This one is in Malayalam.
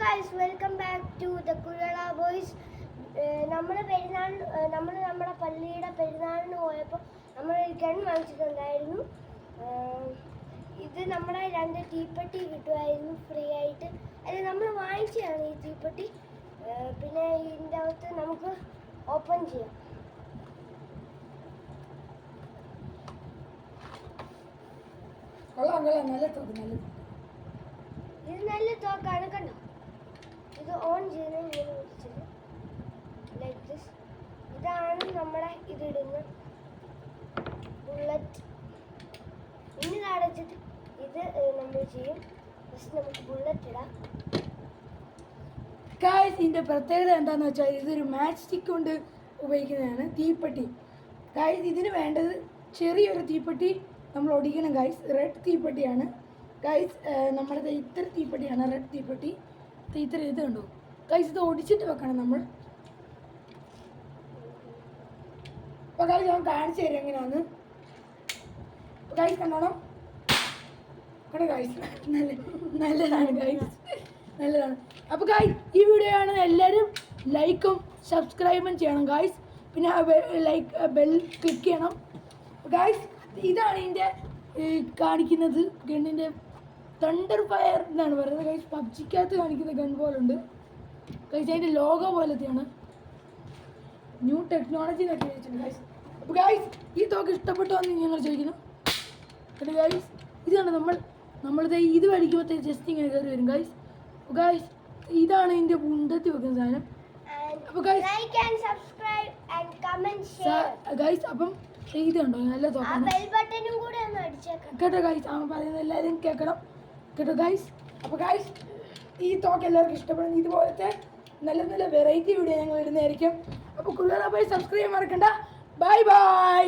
guys, welcome back to the Kurala Boys. നമ്മുടെ പള്ളിയുടെ പെരുന്നാളിന് പോയപ്പോൾ നമ്മൾ ഒരു ഗൺ വാങ്ങിച്ചിട്ടുണ്ടായിരുന്നു. ഇത് നമ്മുടെ 2 തീപ്പെട്ടി കിട്ടുമായിരുന്നു ഫ്രീ ആയിട്ട്. അത് നമ്മൾ വാങ്ങിച്ചതാണ് ഈ തീപ്പെട്ടി. പിന്നെ ഇതിൻ്റെ അകത്ത് നമുക്ക് ഓപ്പൺ ചെയ്യാം. ഇത് നല്ല തോക്കാണ്, കണ്ടോ? ഇത് ഓൺ ചെയ്യുന്നത് ഇങ്ങനെ പിടിച്ചത് ലൈക്ക് ദിസ്. ഇതാണ് നമ്മുടെ ഇതിടുന്ന ബുള്ളറ്റ്. ഇനി അടച്ചിട്ട് ഇത് നമ്മൾ ചെയ്യും. ജസ്റ്റ് നമുക്ക് ബുള്ളറ്റ് ഇടാം. ഇതിൻ്റെ പ്രത്യേകത എന്താണെന്ന് വെച്ചാൽ ഇതൊരു മാച്ച് സ്റ്റിക്ക് കൊണ്ട് ഉപയോഗിക്കുന്നതാണ്. തീപ്പെട്ടി ഗായ്സ്, ഇതിന് വേണ്ടത് ചെറിയൊരു തീപ്പെട്ടി നമ്മൾ ഒടിക്കണം ഗായ്സ്. റെഡ് തീപ്പെട്ടിയാണ് ഗായ്സ്. നമ്മുടെ ഇത്ര തീപ്പെട്ടിയാണ് റെഡ് തീപ്പെട്ടി. ഇത്ര ഇത് കണ്ടോ ഗായ്സ്, ഇത് ഒടിച്ചിട്ട് വെക്കണം നമ്മൾ. അപ്പോൾ ഗായ്സ് ഞാൻ കാണിച്ചു തരാം എങ്ങനെയാന്ന്. ഗായ്സ് കണ്ടോണം, കണ്ടോ ഗായ്സ്, നല്ലതാണ് ഗായ്സ്, നല്ലതാണ്. അപ്പോൾ ഗായ്സ് ഈ വീഡിയോ ആണ് എല്ലാവരും ലൈക്കും സബ്സ്ക്രൈബും ചെയ്യണം ഗായ്സ്. പിന്നെ ലൈക്ക് ബെൽ ക്ലിക്ക് ചെയ്യണം ഗായ്സ്. ഇതാണ് ഇതിൻ്റെ കാണിക്കുന്നത് ഗണ്ണിൻ്റെ തണ്ടർ ഫയർ എന്നാണ് പറയുന്നത് ഗൈസ്. പബ്ജിക്കകത്ത് കാണിക്കുന്ന ഗൺ പോലുണ്ട് ഗൈസ്. അതിൻ്റെ ലോഗോ പോലത്തെയാണ്. ന്യൂ ടെക്നോളജി എന്നൊക്കെ ചോദിച്ചിട്ടുണ്ട് ഗൈസ്. അപ്പോൾ ഗൈസ് ഈ തോക്ക് ഇഷ്ടപ്പെട്ടോ എന്ന് ഞങ്ങൾ ചോദിക്കുന്നു. അപ്പോൾ ഗൈസ് ഇതാണ് നമ്മളിത് ഇത് പഠിക്കുമ്പോഴത്തേ ജസ്റ്റ് ഇങ്ങനെ കയറി വരും ഗൈസ്. അപ്പോൾ ഗൈസ് ഇതാണ് ഇതിൻ്റെ മുണ്ടത്തി വെക്കുന്ന സാധനം. അപ്പോൾ ഗൈസ് ഗൈസ് അപ്പം ഇത് കണ്ടോ നല്ല തോക്കാണ് കേട്ടോ ഗൈസ്. അവൻ പറയുന്നത് എല്ലാവരും കേൾക്കണം കേട്ടോ ഗൈസ്. അപ്പോൾ ഗൈസ് ഈ തോക്ക് എല്ലാവർക്കും ഇഷ്ടപ്പെടുന്ന ഇതുപോലത്തെ നല്ല നല്ല വെറൈറ്റി വീഡിയോ ഞങ്ങൾ ഇടുന്നതായിരിക്കും. അപ്പോൾ കുറുകാ പോയി സബ്സ്ക്രൈബ് ചെയ്യാൻ മറക്കണ്ട. Bye bye.